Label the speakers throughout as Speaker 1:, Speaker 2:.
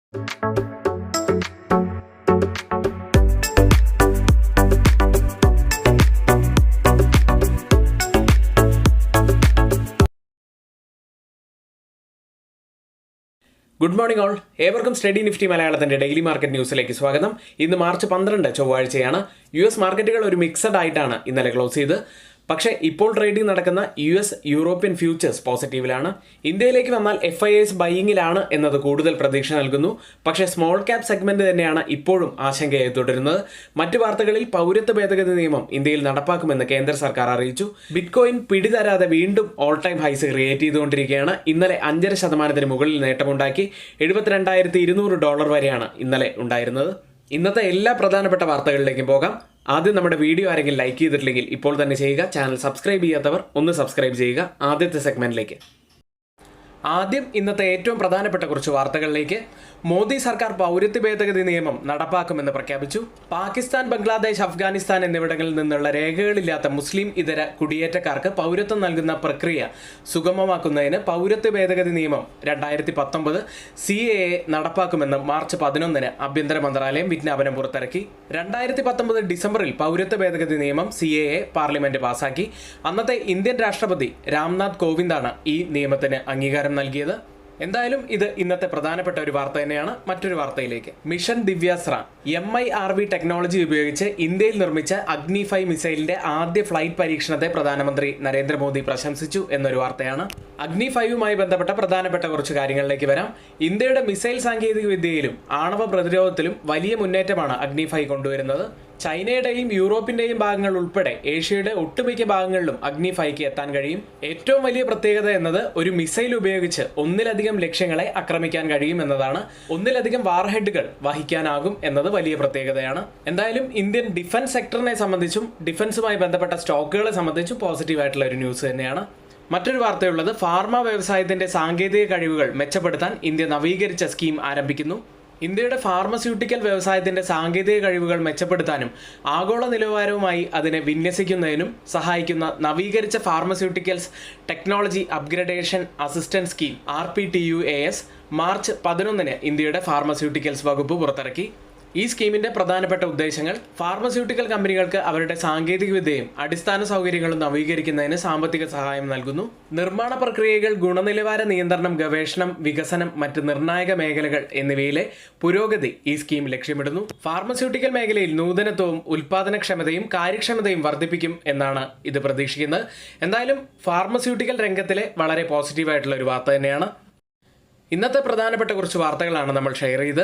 Speaker 1: Good morning all. ഏവർക്കും study Nifty മലയാളത്തിന്റെ daily market ന്യൂസിലേക്ക് സ്വാഗതം. ഇന്ന് മാർച്ച് 12 ചൊവ്വാഴ്ചയാണ്. US മാർക്കറ്റുകൾ ഒരു മിക്സഡ് ആയിട്ടാണ് ഇന്നലെ ക്ലോസ് ചെയ്ത്. പക്ഷേ ഇപ്പോൾ ട്രേഡിംഗ് നടക്കുന്ന US യൂറോപ്യൻ ഫ്യൂച്ചേഴ്സ് പോസിറ്റീവിലാണ്. ഇന്ത്യയിലേക്ക് വന്നാൽ FIIs ബൈയിങ്ങിലാണ് എന്നത് കൂടുതൽ പ്രതീക്ഷ നൽകുന്നു. പക്ഷേ സ്മോൾ ക്യാപ് സെഗ്മെന്റ് തന്നെയാണ് ഇപ്പോഴും ആശങ്കയായി തുടരുന്നത്. മറ്റു വാർത്തകളിൽ പൗരത്വ ഭേദഗതി നിയമം ഇന്ത്യയിൽ നടപ്പാക്കുമെന്ന് കേന്ദ്ര സർക്കാർ അറിയിച്ചു. ബിറ്റ്കോയിൻ പിടിതരാതെ വീണ്ടും ഓൾ ടൈം ഹൈസ് ക്രിയേറ്റ് ചെയ്തുകൊണ്ടിരിക്കുകയാണ്. ഇന്നലെ 5.5% മുകളിൽ നേട്ടമുണ്ടാക്കി $72,200 വരെയാണ് ഇന്നലെ ഉണ്ടായിരുന്നത്. ഇന്നത്തെ എല്ലാ പ്രധാനപ്പെട്ട വാർത്തകളിലേക്കും പോകാം. ആദ്യം നമ്മുടെ വീഡിയോ ആരെങ്കിലും ലൈക്ക് ചെയ്തിട്ടില്ലെങ്കിൽ ഇപ്പോൾ തന്നെ ചെയ്യുക. ചാനൽ സബ്സ്ക്രൈബ് ചെയ്യാത്തവർ ഒന്ന് സബ്സ്ക്രൈബ് ചെയ്യുക. ആദ്യത്തെ സെഗ്മെന്റിലേക്ക് ആദ്യം ഇന്നത്തെ ഏറ്റവും പ്രധാനപ്പെട്ട കുറച്ച് വാർത്തകളിലേക്ക്. മോദി സർക്കാർ പൗരത്വ ഭേദഗതി നിയമം നടപ്പാക്കുമെന്ന് പ്രഖ്യാപിച്ചു. പാകിസ്ഥാൻ, ബംഗ്ലാദേശ്, അഫ്ഗാനിസ്ഥാൻ എന്നിവിടങ്ങളിൽ നിന്നുള്ള രേഖകളില്ലാത്ത മുസ്ലിം ഇതര കുടിയേറ്റക്കാർക്ക് പൗരത്വം നൽകുന്ന പ്രക്രിയ സുഗമമാക്കുന്നതിന് പൗരത്വ ഭേദഗതി നിയമം 2019 CAA നടപ്പാക്കുമെന്ന് മാർച്ച് 11 ആഭ്യന്തര മന്ത്രാലയം വിജ്ഞാപനം പുറത്തിറക്കി. 2019 ഡിസംബറിൽ പൗരത്വ ഭേദഗതി നിയമം CAA പാർലമെന്റ് പാസാക്കി. അന്നത്തെ ഇന്ത്യൻ രാഷ്ട്രപതി രാംനാഥ് കോവിന്ദാണ് ഈ നിയമത്തിന് അംഗീകാരം നൽകിയത്. എന്തായാലും ഇത് ഇന്നത്തെ പ്രധാനപ്പെട്ട ഒരു വാർത്ത തന്നെയാണ്. മറ്റൊരു വാർത്തയിലേക്ക്. മിഷൻ ദിവ്യാസ്ത്ര MIRV ടെക്നോളജി ഉപയോഗിച്ച് ഇന്ത്യയിൽ നിർമ്മിച്ച അഗ്നി 5 മിസൈലിന്റെ ആദ്യ ഫ്ലൈറ്റ് പരീക്ഷണത്തെ പ്രധാനമന്ത്രി നരേന്ദ്രമോദി പ്രശംസിച്ചു എന്നൊരു വാർത്തയാണ്. അഗ്നി 5യുമായി ബന്ധപ്പെട്ട പ്രധാനപ്പെട്ട കുറച്ച് കാര്യങ്ങളിലേക്ക് വരാം. ഇന്ത്യയുടെ മിസൈൽ സാങ്കേതിക വിദ്യയിലും ആണവ പ്രതിരോധത്തിലും വലിയ മുന്നേറ്റമാണ് അഗ്നി 5 കൊണ്ടുവരുന്നത്. ചൈനയുടെയും യൂറോപ്പിന്റെയും ഭാഗങ്ങൾ ഉൾപ്പെടെ ഏഷ്യയുടെ ഒട്ടുമിക്ക ഭാഗങ്ങളിലും അഗ്നി 5ക്ക് എത്താൻ കഴിയും. ഏറ്റവും വലിയ പ്രത്യേകത എന്നത് ഒരു മിസൈൽ ഉപയോഗിച്ച് ഒന്നിലധികം ലക്ഷ്യങ്ങളെ ആക്രമിക്കാൻ കഴിയും എന്നതാണ്. ഒന്നിലധികം വാർഹെഡുകൾ വഹിക്കാനാകും എന്നത് വലിയ പ്രത്യേകതയാണ്. എന്തായാലും ഇന്ത്യൻ ഡിഫൻസ് സെക്ടറിനെ സംബന്ധിച്ചും ഡിഫൻസുമായി ബന്ധപ്പെട്ട സ്റ്റോക്കുകളെ സംബന്ധിച്ചും പോസിറ്റീവായിട്ടുള്ള ഒരു ന്യൂസ് തന്നെയാണ്. മറ്റൊരു വാർത്തയുള്ളത് ഫാർമ വ്യവസായത്തിന്റെ സാങ്കേതിക കഴിവുകൾ മെച്ചപ്പെടുത്താൻ ഇന്ത്യ നവീകരിച്ച സ്കീം ആരംഭിക്കുന്നു. ഇന്ത്യയുടെ ഫാർമസ്യൂട്ടിക്കൽ വ്യവസായത്തിന്റെ സാങ്കേതിക കഴിവുകൾ മെച്ചപ്പെടുത്താനും ആഗോള നിലവാരവുമായി അതിനെ വിന്യസിക്കുന്നതിനും സഹായിക്കുന്ന നവീകരിച്ച pharmaceuticals technology upgradation assistance scheme RPTUAS March 11 ഇന്ത്യയുടെ ഫാർമസ്യൂട്ടിക്കൽസ് വകുപ്പ് പുറത്തിറക്കി. ഈ സ്കീമിന്റെ പ്രധാനപ്പെട്ട ഉദ്ദേശങ്ങൾ ഫാർമസ്യൂട്ടിക്കൽ കമ്പനികൾക്ക് അവരുടെ സാങ്കേതികവിദ്യയും അടിസ്ഥാന സൗകര്യങ്ങളും നവീകരിക്കുന്നതിന് സാമ്പത്തിക സഹായം നൽകുന്നു. നിർമ്മാണ പ്രക്രിയകൾ, ഗുണനിലവാര നിയന്ത്രണം, ഗവേഷണം, വികസനം, മറ്റ് നിർണായക മേഖലകൾ എന്നിവയിലെ പുരോഗതി ഈ സ്കീം ലക്ഷ്യമിടുന്നു. ഫാർമസ്യൂട്ടിക്കൽ മേഖലയിൽ നൂതനത്വവും ഉൽപാദനക്ഷമതയും കാര്യക്ഷമതയും വർദ്ധിപ്പിക്കും എന്നാണ് ഇത് പ്രതീക്ഷിക്കുന്നത്. എന്തായാലും ഫാർമസ്യൂട്ടിക്കൽ രംഗത്തിലെ വളരെ പോസിറ്റീവായിട്ടുള്ള ഒരു വാർത്ത തന്നെയാണ്. ഇന്നത്തെ പ്രധാനപ്പെട്ട കുറച്ച് വാർത്തകളാണ് നമ്മൾ ഷെയർ ചെയ്ത്.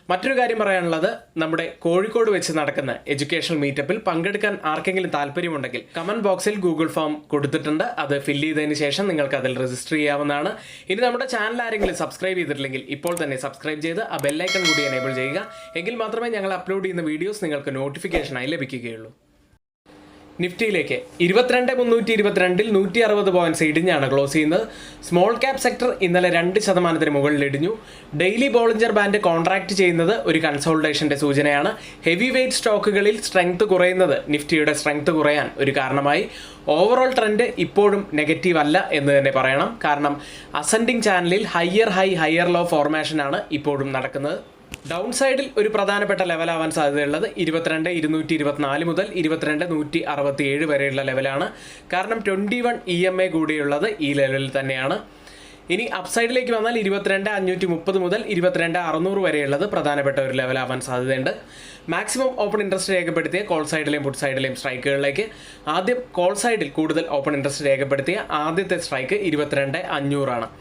Speaker 1: മറ്റൊരു കാര്യം പറയാനുള്ളത്, നമ്മുടെ കോഴിക്കോട് വെച്ച് നടക്കുന്ന എഡ്യൂക്കേഷണൽ മീറ്റപ്പിൽ പങ്കെടുക്കാൻ ആർക്കെങ്കിലും താല്പര്യമുണ്ടെങ്കിൽ കമന്റ് ബോക്സിൽ ഗൂഗിൾ ഫോം കൊടുത്തിട്ടുണ്ട്. അത് ഫില്ല് ചെയ്തതിന് ശേഷം നിങ്ങൾക്ക് അതിൽ രജിസ്റ്റർ ചെയ്യാവുന്നതാണ്. ഇനി നമ്മുടെ ചാനൽ ആരെങ്കിലും സബ്സ്ക്രൈബ് ചെയ്തിട്ടില്ലെങ്കിൽ ഇപ്പോൾ തന്നെ സബ്സ്ക്രൈബ് ചെയ്ത് ആ ബെല്ലൈക്കൺ കൂടി എനേബിൾ ചെയ്യുക. എങ്കിൽ മാത്രമേ ഞങ്ങൾ അപ്ലോഡ് ചെയ്യുന്ന വീഡിയോസ് നിങ്ങൾക്ക് നോട്ടിഫിക്കേഷനായി ലഭിക്കുകയുള്ളൂ. നിഫ്റ്റിയിലേക്ക് 22,322 160 പോയിന്റ്സ് ഇടിഞ്ഞാണ് ക്ലോസ് ചെയ്യുന്നത്. സ്മോൾ ക്യാപ് സെക്ടർ ഇന്നലെ 2% മുകളിൽ ഇടിഞ്ഞു. ഡെയിലി ബോളിഞ്ചർ ബാൻഡ് കോൺട്രാക്ട് ചെയ്യുന്നത് ഒരു കൺസോൾട്ടേഷന്റെ സൂചനയാണ്. ഹെവി വെയ്റ്റ് സ്റ്റോക്കുകളിൽ സ്ട്രെങ്ത് കുറയുന്നത് നിഫ്റ്റിയുടെ സ്ട്രെങ്ത് കുറയാൻ ഒരു കാരണമായി. ഓവറോൾ ട്രെൻഡ് ഇപ്പോഴും നെഗറ്റീവ് അല്ല എന്ന് തന്നെ പറയണം. കാരണം അസെൻഡിങ് ചാനലിൽ ഹയർ ലോ ഫോർമേഷനാണ് ഇപ്പോഴും നടക്കുന്നത്. ഡൗൺ സൈഡിൽ ഒരു പ്രധാനപ്പെട്ട ലെവലാവാൻ സാധ്യതയുള്ളത് 22,224 മുതൽ 22,167 വരെയുള്ള ലെവലാണ്. കാരണം 21 EMA കൂടിയുള്ളത് ഈ ലെവലിൽ തന്നെയാണ്. ഇനി അപ്സൈഡിലേക്ക് വന്നാൽ 22,530 മുതൽ 22,600 വരെയുള്ളത് പ്രധാനപ്പെട്ട ഒരു ലെവലാവാൻ സാധ്യതയുണ്ട്. മാക്സിമം ഓപ്പൺ ഇൻട്രസ്റ്റ് രേഖപ്പെടുത്തിയ കോൾ സൈഡിലെയും പുട്ട് സൈഡിലെയും സ്ട്രൈക്കുകളിലേക്ക്. ആദ്യം കോൾ സൈഡിൽ കൂടുതൽ ഓപ്പൺ ഇൻട്രസ്റ്റ് രേഖപ്പെടുത്തിയ ആദ്യത്തെ സ്ട്രൈക്ക് 22,500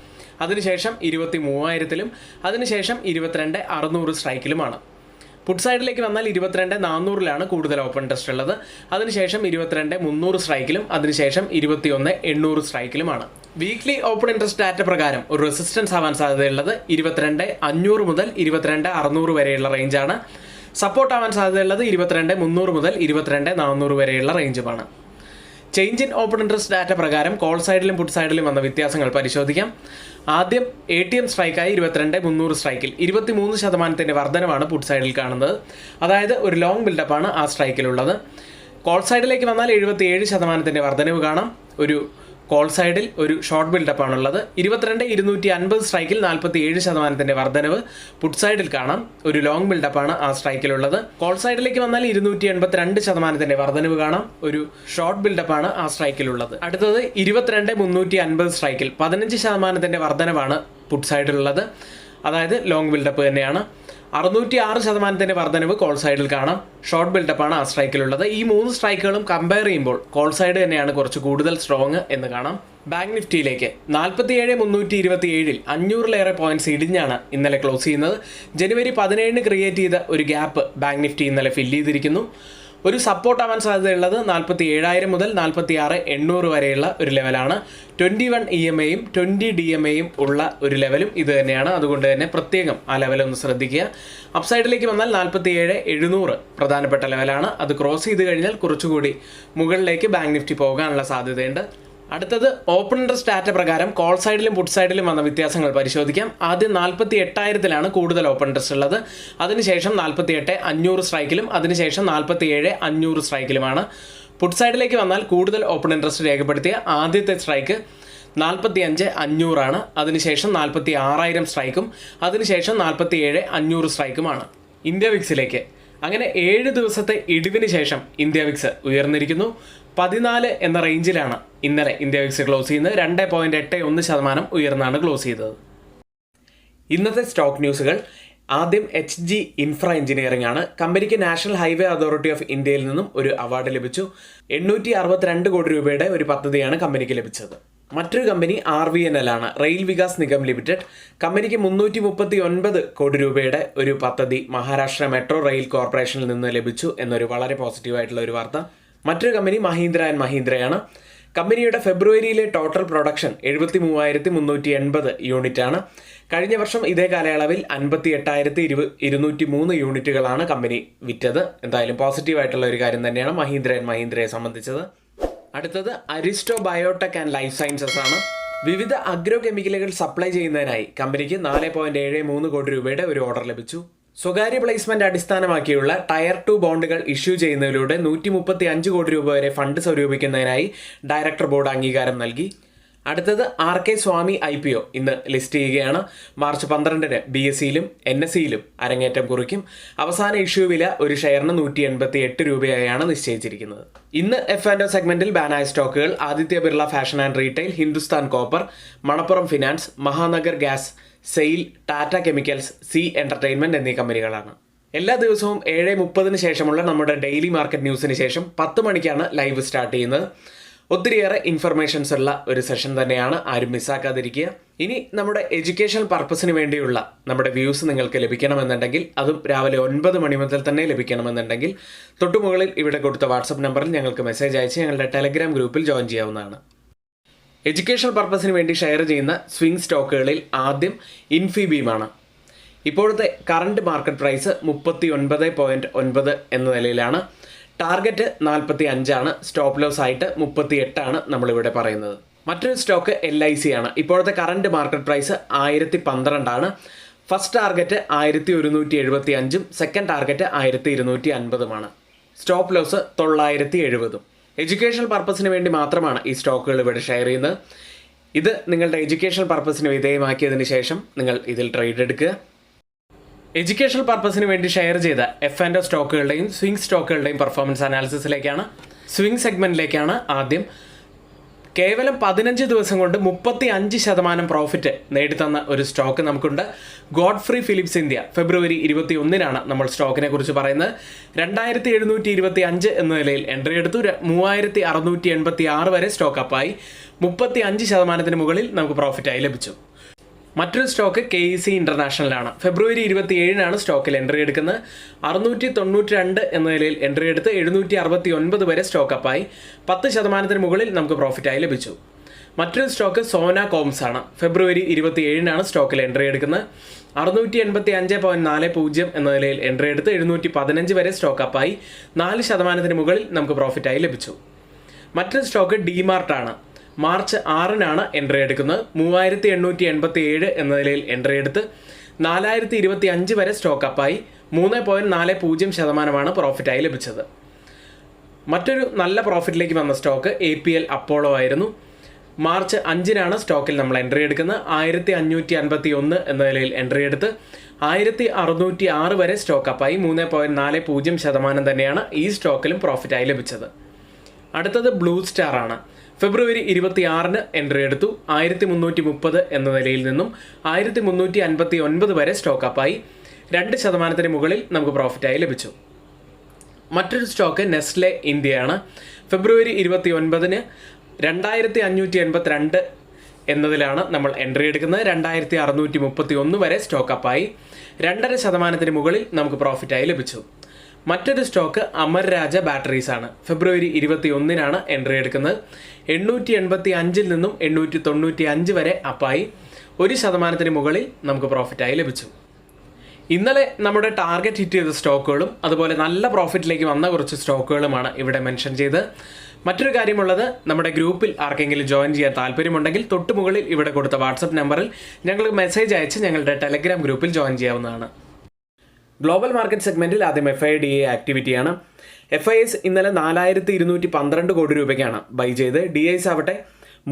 Speaker 1: അതിനുശേഷം 23,000 അതിനുശേഷം 22,600 സ്ട്രൈക്കിലുമാണ്. പുട്ട് സൈഡിലേക്ക് വന്നാൽ 22,400 കൂടുതൽ ഓപ്പൺ ഇൻട്രസ്റ്റ് ഉള്ളത്. അതിനുശേഷം 22,300 സ്ട്രൈക്കിലും അതിനുശേഷം 21,800 സ്ട്രൈക്കിലുമാണ്. വീക്ക്ലി ഓപ്പൺ ഇൻട്രസ്റ്റ് ഡാറ്റ പ്രകാരം ഒരു റെസിസ്റ്റൻസ് ആവാൻ സാധ്യതയുള്ളത് 22,500 മുതൽ 22,600 വരെയുള്ള റേഞ്ചാണ്. സപ്പോർട്ട് ആവാൻ സാധ്യതയുള്ളത് 22,300 മുതൽ 22,400 വരെയുള്ള റേഞ്ചുമാണ്. Change in open interest data പ്രകാരം കോൾ സൈഡിലും പുട്ട് സൈഡിലും വന്ന വ്യത്യാസങ്ങൾ പരിശോധിക്കാം. ആദ്യം ATM സ്ട്രൈക്കായി 22,300 സ്ട്രൈക്കിൽ 23% വർധനമാണ് പുട്ട് സൈഡിൽ കാണുന്നത്. അതായത് ഒരു ലോങ് ബിൽഡപ്പാണ് ആ സ്ട്രൈക്കിലുള്ളത്. കോൾ സൈഡിലേക്ക് വന്നാൽ 77% വർധനവ് കാണാം. ഒരു കോൾ സൈഡിൽ ഒരു ഷോർട്ട് ബിൽഡപ്പാണുള്ളത്. 22,250 സ്ട്രൈക്കിൽ 47% വർധനവ് പുട്ട് സൈഡിൽ കാണാം. ഒരു ലോങ് ബിൽഡപ്പാണ് ആ സ്ട്രൈക്കിലുള്ളത്. കോൾ സൈഡിലേക്ക് വന്നാൽ 282% വർധനവ് കാണാം. ഒരു ഷോർട്ട് ബിൽഡപ്പാണ് ആ സ്ട്രൈക്കിലുള്ളത്. അടുത്തത് 22,350 സ്ട്രൈക്കിൽ 15% വർധനവാണ് പുട്ട് സൈഡിലുള്ളത്. അതായത് ലോങ് ബിൽഡപ്പ് തന്നെയാണ്. 606% വർധനവ് കോൾ സൈഡിൽ കാണാം. ഷോർട്ട് ബിൽഡപ്പാണ് ആ സ്ട്രൈക്കിലുള്ളത്. ഈ 3 സ്ട്രൈക്കുകളും കമ്പയർ ചെയ്യുമ്പോൾ കോൾ സൈഡ് തന്നെയാണ് കുറച്ച് കൂടുതൽ സ്ട്രോങ് എന്ന് കാണാം. ബാങ്ക് നിഫ്റ്റിയിലേക്ക് 47,327 500-ലേറെ പോയിന്റ്സ് ഇടിഞ്ഞാണ് ഇന്നലെ ക്ലോസ് ചെയ്യുന്നത്. ജനുവരി 17 ക്രിയേറ്റ് ചെയ്ത ഒരു ഗ്യാപ്പ് ബാങ്ക് നിഫ്റ്റി ഇന്നലെ ഫില്ല് ചെയ്തിരിക്കുന്നു. ഒരു സപ്പോർട്ട് ആവാൻ സാധ്യതയുള്ളത് 47,000 മുതൽ 46,800 വരെയുള്ള ഒരു ലെവലാണ്. 21 EMAയും 20 DMAയും ഉള്ള ഒരു ലെവലും ഇത് തന്നെയാണ്. അതുകൊണ്ട് തന്നെ പ്രത്യേകം ആ ലെവലൊന്ന് ശ്രദ്ധിക്കുക. അപ്സൈഡിലേക്ക് വന്നാൽ 47,700 പ്രധാനപ്പെട്ട ലെവലാണ്. അത് ക്രോസ് ചെയ്ത് കഴിഞ്ഞാൽ കുറച്ചുകൂടി മുകളിലേക്ക് ബാങ്ക് നിഫ്റ്റി പോകാനുള്ള സാധ്യതയുണ്ട്. അടുത്തത് ഓപ്പൺ ഇൻട്രസ്റ്റ് ഡാറ്റ പ്രകാരം കോൾ സൈഡിലും പുട്ട് സൈഡിലും വന്ന വ്യത്യാസങ്ങൾ പരിശോധിക്കാം. ആദ്യം 48,000-ലാണ് കൂടുതൽ ഓപ്പൺ ഇൻട്രസ്റ്റ് ഉള്ളത്. അതിനുശേഷം 48,500 സ്ട്രൈക്കിലും അതിനുശേഷം 47,500 സ്ട്രൈക്കിലുമാണ്. പുട്ട് സൈഡിലേക്ക് വന്നാൽ കൂടുതൽ ഓപ്പൺ ഇൻട്രസ്റ്റ് രേഖപ്പെടുത്തിയ ആദ്യത്തെ സ്ട്രൈക്ക് 45,500 അതിനുശേഷം 46,000 സ്ട്രൈക്കും അതിനുശേഷം 47,500 സ്ട്രൈക്കുമാണ്. ഇന്ത്യ വിക്സിലേക്ക് അങ്ങനെ 7 ദിവസത്തെ ഇടിവിന് ശേഷം ഇന്ത്യ വിക്സ് ഉയർന്നിരിക്കുന്നു. 14 എന്ന റേഞ്ചിലാണ് ഇന്നലെ ഇന്ത്യ വിക്സ് ക്ലോസ് ചെയ്യുന്നത്. 2.81% ഉയർന്നാണ് ക്ലോസ് ചെയ്തത്. ഇന്നത്തെ സ്റ്റോക്ക് ന്യൂസുകൾ. ആദ്യം HG ഇൻഫ്ര എഞ്ചിനീയറിംഗ് ആണ്. കമ്പനിക്ക് നാഷണൽ ഹൈവേ അതോറിറ്റി ഓഫ് ഇന്ത്യയിൽ നിന്നും ഒരു അവാർഡ് ലഭിച്ചു. 862 കോടി രൂപയുടെ ഒരു പദ്ധതിയാണ് കമ്പനിക്ക് ലഭിച്ചത്. മറ്റൊരു കമ്പനി RVNL ആണ്, റെയിൽ വികാസ് നിഗം ലിമിറ്റഡ്. കമ്പനിക്ക് 339 കോടി രൂപയുടെ ഒരു പദ്ധതി മഹാരാഷ്ട്ര മെട്രോ റെയിൽ കോർപ്പറേഷനിൽ നിന്ന് ലഭിച്ചു എന്നൊരു വളരെ പോസിറ്റീവായിട്ടുള്ള ഒരു വാർത്ത. മറ്റൊരു കമ്പനി മഹീന്ദ്ര ആൻഡ് മഹീന്ദ്രയാണ്. കമ്പനിയുടെ ഫെബ്രുവരിയിലെ ടോട്ടൽ പ്രൊഡക്ഷൻ 73,380 യൂണിറ്റാണ്. കഴിഞ്ഞ വർഷം ഇതേ കാലയളവിൽ 58,203 യൂണിറ്റുകളാണ് കമ്പനി വിറ്റത്. എന്തായാലും പോസിറ്റീവായിട്ടുള്ള ഒരു കാര്യം തന്നെയാണ് മഹീന്ദ്ര ആൻഡ് മഹീന്ദ്രയെ സംബന്ധിച്ചത്. അടുത്തത് Aristo biotech and life sciences ആണ്. വിവിധ അഗ്രോ കെമിക്കലുകൾ സപ്ലൈ ചെയ്യുന്നതിനായി കമ്പനിക്ക് 4.73 കോടി രൂപയുടെ ഒരു ഓർഡർ ലഭിച്ചു. സ്വകാര്യ പ്ലേസ്മെന്റ് അടിസ്ഥാനമാക്കിയുള്ള ടയർ 2 ബോണ്ടുകൾ ഇഷ്യൂ ചെയ്യുന്നതിലൂടെ 135 കോടി രൂപ വരെ ഫണ്ട് സ്വരൂപിക്കുന്നതിനായി ഡയറക്ടർ ബോർഡ് അംഗീകാരം നൽകി. അടുത്തത് RK സ്വാമി IPO ഇന്ന് ലിസ്റ്റ് ചെയ്യുകയാണ്. മാർച്ച് 12 BSEയിലും NSEയിലും അരങ്ങേറ്റം കുറിക്കും. അവസാന ഇഷ്യൂ വില ഒരു ഷെയറിന് 188 രൂപയായാണ് നിശ്ചയിച്ചിരിക്കുന്നത്. ഇന്ന് F&O സെഗ്മെന്റിൽ ബാനായ സ്റ്റോക്കുകൾ Aditya Birla fashion and retail, Hindustan copper, Manappuram finance, Mahanagar gas, sale, Tata chemicals, C entertainment എന്നീ കമ്പനികളാണ്. എല്ലാ ദിവസവും 7:30 ശേഷമുള്ള നമ്മുടെ ഡെയിലി മാർക്കറ്റ് ന്യൂസിന് ശേഷം 10 മണിക്കാണ് ലൈവ് സ്റ്റാർട്ട് ചെയ്യുന്നത്. ഒത്തിരിയേറെ ഇൻഫർമേഷൻസ് ഉള്ള ഒരു സെഷൻ തന്നെയാണ്, ആരും മിസ്സാക്കാതിരിക്കുക. ഇനി നമ്മുടെ എഡ്യൂക്കേഷൻ പർപ്പസിന് വേണ്ടിയുള്ള നമ്മുടെ വ്യൂസ് നിങ്ങൾക്ക് ലഭിക്കണമെന്നുണ്ടെങ്കിൽ, അതും രാവിലെ 9 മണി മുതൽ തന്നെ ലഭിക്കണമെന്നുണ്ടെങ്കിൽ തൊട്ടുമുകളിൽ ഇവിടെ കൊടുത്ത വാട്സപ്പ് നമ്പറിൽ ഞങ്ങൾക്ക് മെസ്സേജ് അയച്ച് ഞങ്ങളുടെ ടെലഗ്രാം ഗ്രൂപ്പിൽ ജോയിൻ ചെയ്യാവുന്നതാണ്. എഡ്യൂക്കേഷൻ പർപ്പസിന് വേണ്ടി ഷെയർ ചെയ്യുന്ന സ്വിംഗ് സ്റ്റോക്കുകളിൽ ആദ്യം ഇൻഫിബീമാണ്. ഇപ്പോഴത്തെ കറണ്ട് മാർക്കറ്റ് പ്രൈസ് 39.9 എന്ന നിലയിലാണ്. ടാർഗറ്റ് 45 സ്റ്റോപ്പ് ലോസ് ആയിട്ട് 38 നമ്മളിവിടെ പറയുന്നത്. മറ്റൊരു സ്റ്റോക്ക് LIC ആണ്. ഇപ്പോഴത്തെ current market price 1012 first target 1175 second target 1250 stop loss 970. Education പർപ്പസിന് വേണ്ടി മാത്രമാണ് ഈ സ്റ്റോക്കുകൾ ഇവിടെ ഷെയർ ചെയ്യുന്നത്. ഇത് നിങ്ങളുടെ എഡ്യൂക്കേഷൻ പർപ്പസിന് വിധേയമാക്കിയതിന് ശേഷം നിങ്ങൾ ഇതിൽ ട്രേഡ് എടുക്കുക. എഡ്യൂക്കേഷൻ പർപ്പസിന് വേണ്ടി ഷെയർ ചെയ്ത F&O സ്റ്റോക്കുകളുടെയും സ്വിംഗ് സ്റ്റോക്കുകളുടെയും പെർഫോമൻസ് അനാലിസിസിലേക്കാണ്. സ്വിംഗ് സെഗ്മെന്റിലേക്കാണ് ആദ്യം. കേവലം 15 ദിവസം കൊണ്ട് 35% പ്രോഫിറ്റ് നേടിത്തന്ന ഒരു സ്റ്റോക്ക് നമുക്കുണ്ട്. ഗോഡ്ഫ്രീ ഫിലിപ്സ് ഇന്ത്യ. ഫെബ്രുവരി 21 നമ്മൾ സ്റ്റോക്കിനെ കുറിച്ച് പറയുന്നത്. 2,725 എന്ന നിലയിൽ എൻട്രി എടുത്തു. 3,686 വരെ സ്റ്റോക്ക് അപ്പായി. 35% മുകളിൽ നമുക്ക് പ്രോഫിറ്റായി ലഭിച്ചു. മറ്റൊരു സ്റ്റോക്ക് KEC ഇന്റർനാഷണൽ ആണ്. ഫെബ്രുവരി 27 സ്റ്റോക്കിൽ എൻട്രി എടുക്കുന്നത്. 692 എന്ന നിലയിൽ എൻട്രി എടുത്ത് 769 വരെ സ്റ്റോക്ക് അപ്പായി. 10% മുകളിൽ നമുക്ക് പ്രോഫിറ്റായി ലഭിച്ചു. മറ്റൊരു സ്റ്റോക്ക് സോന കോംസ് ആണ്. ഫെബ്രുവരി 27 സ്റ്റോക്കിൽ എൻട്രി എടുക്കുന്നത്. 685.40 എന്ന നിലയിൽ എൻട്രി എടുത്ത് 715 വരെ സ്റ്റോക്ക് അപ്പായി. 4% മുകളിൽ നമുക്ക് പ്രോഫിറ്റായി ലഭിച്ചു. മറ്റൊരു സ്റ്റോക്ക് ഡിമാർട്ട് ആണ്. മാർച്ച് 6 എൻട്രി എടുക്കുന്നത്. 3887 എന്ന നിലയിൽ എൻട്രി എടുത്ത് 4025 വരെ സ്റ്റോക്ക് അപ്പായി. 3.40% പ്രോഫിറ്റായി ലഭിച്ചത്. മറ്റൊരു നല്ല പ്രോഫിറ്റിലേക്ക് വന്ന സ്റ്റോക്ക് APL അപ്പോളോ ആയിരുന്നു. മാർച്ച് 5-നാണ് സ്റ്റോക്കിൽ നമ്മൾ എൻട്രി എടുക്കുന്നത്. 1551 എന്ന നിലയിൽ എൻട്രി എടുത്ത് 1606 വരെ സ്റ്റോക്ക് അപ്പായി. 3.40% തന്നെയാണ് ഈ സ്റ്റോക്കിലും പ്രോഫിറ്റായി ലഭിച്ചത്. അടുത്തത് ബ്ലൂ സ്റ്റാർ ആണ്. ഫെബ്രുവരി 26-ന് എൻട്രി എടുത്തു. 1330 എന്ന നിലയിൽ നിന്നും 1359 വരെ സ്റ്റോക്ക് അപ്പായി. 2% മുകളിൽ നമുക്ക് പ്രോഫിറ്റായി ലഭിച്ചു. മറ്റൊരു സ്റ്റോക്ക് നെസ്ലെ ഇന്ത്യയാണ്. ഫെബ്രുവരി 29-ന് 2582 എന്നതിലാണ് നമ്മൾ എൻട്രി എടുക്കുന്നത്. 2631 വരെ സ്റ്റോക്ക് അപ്പായി. 2.5% മുകളിൽ നമുക്ക് പ്രോഫിറ്റായി ലഭിച്ചു. മറ്റൊരു സ്റ്റോക്ക് അമർ രാജ ബാറ്ററീസ് ആണ്. ഫെബ്രുവരി 21-നാണ് എൻട്രി എടുക്കുന്നത്. 885-ൽ നിന്നും 895 വരെ അപ്പായി. 1% മുകളിൽ നമുക്ക് പ്രോഫിറ്റായി ലഭിച്ചു. ഇന്നലെ നമ്മുടെ ടാർഗറ്റ് ഹിറ്റ് ചെയ്ത സ്റ്റോക്കുകളും അതുപോലെ നല്ല പ്രോഫിറ്റിലേക്ക് വന്ന കുറച്ച് സ്റ്റോക്കുകളുമാണ് ഇവിടെ മെൻഷൻ ചെയ്ത്. മറ്റൊരു കാര്യമുള്ളത്, നമ്മുടെ ഗ്രൂപ്പിൽ ആർക്കെങ്കിലും ജോയിൻ ചെയ്യാൻ താല്പര്യമുണ്ടെങ്കിൽ തൊട്ട് മുകളിൽ ഇവിടെ കൊടുത്ത വാട്സപ്പ് നമ്പറിൽ ഞങ്ങൾക്ക് മെസ്സേജ് അയച്ച് ഞങ്ങളുടെ ടെലഗ്രാം ഗ്രൂപ്പിൽ ജോയിൻ ചെയ്യാവുന്നതാണ്. ഗ്ലോബൽ മാർക്കറ്റ് സെഗ്മെന്റിൽ ആദ്യം FIDA ആക്ടിവിറ്റിയാണ്. FIS ഇന്നലെ 4212 കോടി രൂപയ്ക്കാണ് ബൈ ചെയ്ത്. DIs ആവട്ടെ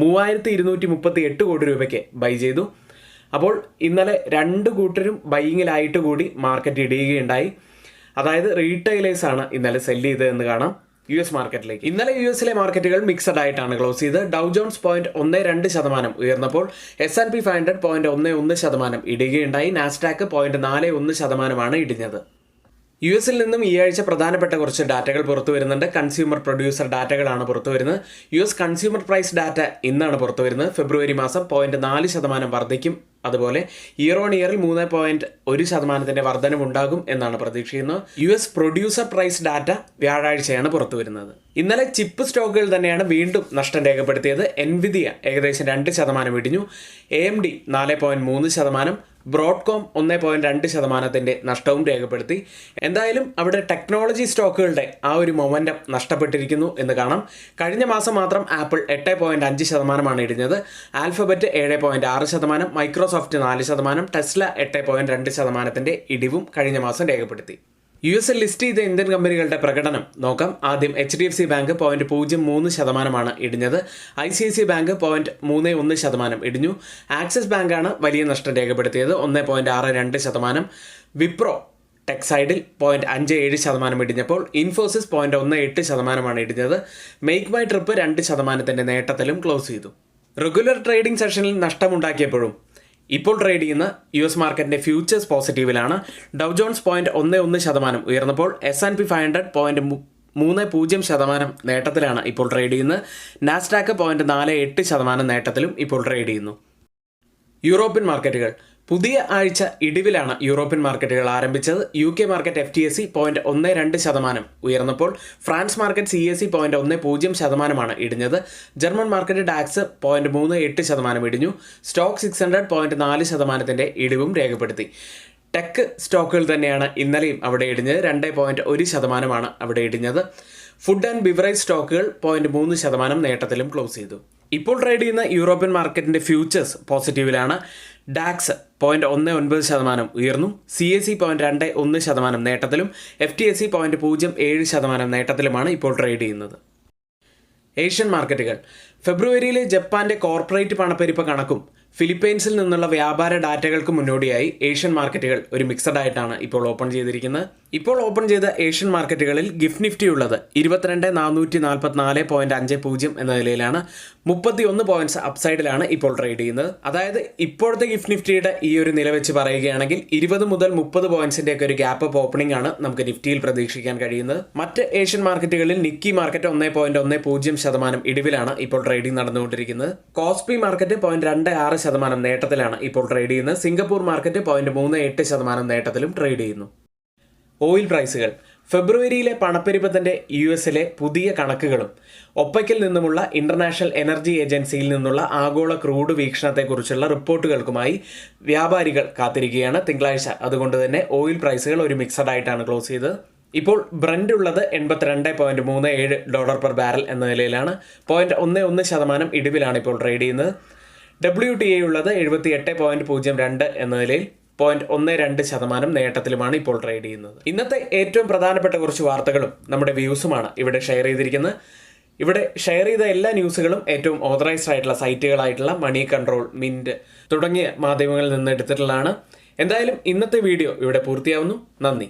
Speaker 1: 3238 കോടി രൂപയ്ക്ക് ബൈ ചെയ്തു. അപ്പോൾ ഇന്നലെ 2 കൂട്ടരും ബൈയിങ്ങിലായിട്ട് കൂടി മാർക്കറ്റ് ഇടിയുകയുണ്ടായി. അതായത് റീറ്റെയിലേഴ്സ് ആണ് ഇന്നലെ സെല്ല് ചെയ്തത് എന്ന് കാണാം US മാർക്കറ്റിലേക്ക്. ഇന്നലെ US മാർക്കറ്റുകൾ മിക്സഡ് ആയിട്ടാണ് ക്ലോസ് ചെയ്ത്. ഡൗ ജോൺസ് 0.12% ഉയർന്നപ്പോൾ S&P 500 0.11% ഇടിയുകയുണ്ടായി. നാസ്ഡാക്ക് 0.41% ഇടിഞ്ഞത്. US നിന്നും ഈ ആഴ്ച പ്രധാനപ്പെട്ട കുറച്ച് ഡാറ്റകൾ പുറത്തു വരുന്നുണ്ട്. കൺസ്യൂമർ പ്രൊഡ്യൂസർ ഡാറ്റകളാണ് പുറത്തു വരുന്നത്. US കൺസ്യൂമർ പ്രൈസ് ഡാറ്റ ഇന്നാണ് പുറത്തു വരുന്നത്. ഫെബ്രുവരി മാസം 0.4% വർദ്ധിക്കും. അതുപോലെ ഇയർ ഓൺ ഇയറിൽ 3.1% വർധനവുണ്ടാകും എന്നാണ് പ്രതീക്ഷിക്കുന്നത്. US പ്രൊഡ്യൂസർ പ്രൈസ് ഡാറ്റ വ്യാഴാഴ്ചയാണ് പുറത്തു വരുന്നത്. ഇന്നലെ ചിപ്പ് സ്റ്റോക്കുകൾ തന്നെയാണ് വീണ്ടും നഷ്ടം രേഖപ്പെടുത്തിയത്. എൻവിദിയ ഏകദേശം 2% ഇടിഞ്ഞു. AMD 4.3%, ബ്രോഡ്കോം 1.2% നഷ്ടവും രേഖപ്പെടുത്തി. എന്തായാലും അവിടെ ടെക്നോളജി സ്റ്റോക്കുകളുടെ ആ ഒരു മൊമെന്റം നഷ്ടപ്പെട്ടിരിക്കുന്നു എന്ന് കാണാം. കഴിഞ്ഞ മാസം മാത്രം ആപ്പിൾ 8.5% ഇടിഞ്ഞത്. ആൽഫബറ്റ് 7.6%, മൈക്രോസോഫ്റ്റ് 4%, ടെസ്ല 8.2% ഇടിവും കഴിഞ്ഞ മാസം രേഖപ്പെടുത്തി. US ലിസ്റ്റ് ചെയ്ത ഇന്ത്യൻ കമ്പനികളുടെ പ്രകടനം നോക്കാം. ആദ്യം HDFC ബാങ്ക് 0.03% ഇടിഞ്ഞത്. ICICI ബാങ്ക് 0.31% ഇടിഞ്ഞു. ആക്സിസ് ബാങ്കാണ് വലിയ നഷ്ടം രേഖപ്പെടുത്തിയത്, 1.62%. വിപ്രോ ടെക്സൈഡിൽ 0.57% ഇടിഞ്ഞപ്പോൾ ഇൻഫോസിസ് 0.18% ഇടിഞ്ഞത്. മേക്ക് മൈ ട്രിപ്പ് 2% നേട്ടത്തിലും ക്ലോസ് ചെയ്തു. റെഗുലർ ട്രേഡിംഗ് സെഷനിൽ നഷ്ടമുണ്ടാക്കിയപ്പോഴും ഇപ്പോൾ ട്രേഡ് ചെയ്യുന്ന US മാർക്കറ്റിന്റെ ഫ്യൂച്ചേഴ്സ് പോസിറ്റീവിലാണ്. ഡൗ ജോൺസ് 0.11% ഉയർന്നപ്പോൾ S&P 500 0.30% നേട്ടത്തിലാണ് ഇപ്പോൾ ട്രേഡ് ചെയ്യുന്നത്. നാസ്ഡാക്ക് 0.48% നേട്ടത്തിലും ഇപ്പോൾ ട്രേഡ് ചെയ്യുന്നു. യൂറോപ്യൻ മാർക്കറ്റുകൾ പുതിയ ആഴ്ച ഇടിവിലാണ് യൂറോപ്യൻ മാർക്കറ്റുകൾ ആരംഭിച്ചത്. UK മാർക്കറ്റ് FTSE 0.12% ഉയർന്നപ്പോൾ ഫ്രാൻസ് മാർക്കറ്റ് CAC 0.10% ഇടിഞ്ഞത്. ജർമ്മൻ മാർക്കറ്റ് ഡാക്സ് 0.38% ഇടിഞ്ഞു. സ്റ്റോക്ക് 600 0.4% ഇടിവും രേഖപ്പെടുത്തി. ടെക് സ്റ്റോക്കുകൾ തന്നെയാണ് ഇന്നലെയും അവിടെ ഇടിഞ്ഞത്. 2.1% അവിടെ ഇടിഞ്ഞത്. ഫുഡ് ആൻഡ് ബിവറേജ് സ്റ്റോക്കുകൾ 0.3% നേട്ടത്തിലും ക്ലോസ് ചെയ്തു. ഇപ്പോൾ ട്രേഡ് ചെയ്യുന്ന യൂറോപ്യൻ മാർക്കറ്റിന്റെ ഫ്യൂച്ചേഴ്സ് പോസിറ്റീവിലാണ്. ഡാക്സ് 0.19% ഉയർന്നു. CAC 0.21% നേട്ടത്തിലും FTSE 0.07% നേട്ടത്തിലുമാണ് ഇപ്പോൾ ട്രേഡ് ചെയ്യുന്നത്. ഏഷ്യൻ മാർക്കറ്റുകൾ ഫെബ്രുവരിയിലെ ജപ്പാന്റെ കോർപ്പറേറ്റ് പണപ്പെരുപ്പ കണക്കും ഫിലിപ്പൈൻസിൽ നിന്നുള്ള വ്യാപാര ഡാറ്റകൾക്ക് മുന്നോടിയായി ഏഷ്യൻ മാർക്കറ്റുകൾ ഒരു മിക്സഡ് ആയിട്ടാണ് ഇപ്പോൾ ഓപ്പൺ ചെയ്തിരിക്കുന്നത്. ഇപ്പോൾ ഓപ്പൺ ചെയ്ത ഏഷ്യൻ മാർക്കറ്റുകളിൽ ഗിഫ്റ്റ് നിഫ്റ്റി ഉള്ളത് 22,444.50 എന്ന നിലയിലാണ്. 31 പോയിന്റ്സ് അപ്സൈഡിലാണ് ഇപ്പോൾ ട്രേഡ് ചെയ്യുന്നത്. അതായത് ഇപ്പോഴത്തെ ഗിഫ്റ്റ് നിഫ്റ്റിയുടെ ഈ ഒരു നില വെച്ച് പറയുകയാണെങ്കിൽ 20 മുതൽ 30 പോയിന്റ്സിന്റെ ഒക്കെ ഒരു ഗ്യാപ്പ് അപ്പ് ഓപ്പണിംഗ് ആണ് നമുക്ക് നിഫ്റ്റിയിൽ പ്രതീക്ഷിക്കാൻ കഴിയുന്നത്. മറ്റ് ഏഷ്യൻ മാർക്കറ്റുകളിൽ നിക്കി മാർക്കറ്റ് 1.10% ഇടിവിലാണ് ഇപ്പോൾ ട്രേഡിംഗ് നടന്നുകൊണ്ടിരിക്കുന്നത്. കോസ്പി മാർക്കറ്റ് 0.26% നേട്ടത്തിലാണ് ഇപ്പോൾ ട്രേഡ് ചെയ്യുന്നത്. സിംഗപ്പൂർ മാർക്കറ്റ് 0.38% നേട്ടത്തിലും ട്രേഡ് ചെയ്യുന്നു. ഓയിൽ പ്രൈസുകൾ ഫെബ്രുവരിയിലെ പണപ്പെരുപ്പത്തിൻ്റെ US പുതിയ കണക്കുകളും ഒപ്പക്കിൽ നിന്നുമുള്ള ഇന്റർനാഷണൽ എനർജി ഏജൻസിയിൽ നിന്നുള്ള ആഗോള ക്രൂഡ് വീക്ഷണത്തെക്കുറിച്ചുള്ള റിപ്പോർട്ടുകൾക്കുമായി വ്യാപാരികൾ കാത്തിരിക്കുകയാണ് തിങ്കളാഴ്ച. അതുകൊണ്ട് തന്നെ ഓയിൽ പ്രൈസുകൾ ഒരു മിക്സഡ് ആയിട്ടാണ് ക്ലോസ് ചെയ്തത്. ഇപ്പോൾ ബ്രന്റ് ഉള്ളത് $82.37 പെർ ബാരൽ എന്ന നിലയിലാണ്. 0.11% ഇടിവിലാണ് ഇപ്പോൾ ട്രേഡ് ചെയ്യുന്നത്. WTI ഉള്ളത് 78.02 എന്ന നിലയിൽ 0.12% നേട്ടത്തിലുമാണ് ഇപ്പോൾ ട്രേഡ് ചെയ്യുന്നത്. ഇന്നത്തെ ഏറ്റവും പ്രധാനപ്പെട്ട കുറച്ച് വാർത്തകളും നമ്മുടെ വ്യൂസുമാണ് ഇവിടെ ഷെയർ ചെയ്തിരിക്കുന്നത്. ഇവിടെ ഷെയർ ചെയ്ത എല്ലാ ന്യൂസുകളും ഏറ്റവും ഓതറൈസ്ഡ് ആയിട്ടുള്ള സൈറ്റുകളായിട്ടുള്ള മണി കൺട്രോൾ, മിന്റ് തുടങ്ങിയ മാധ്യമങ്ങളിൽ നിന്ന് എടുത്തിട്ടുള്ളതാണ്. എന്തായാലും ഇന്നത്തെ വീഡിയോ ഇവിടെ പൂർത്തിയാവുന്നു. നന്ദി.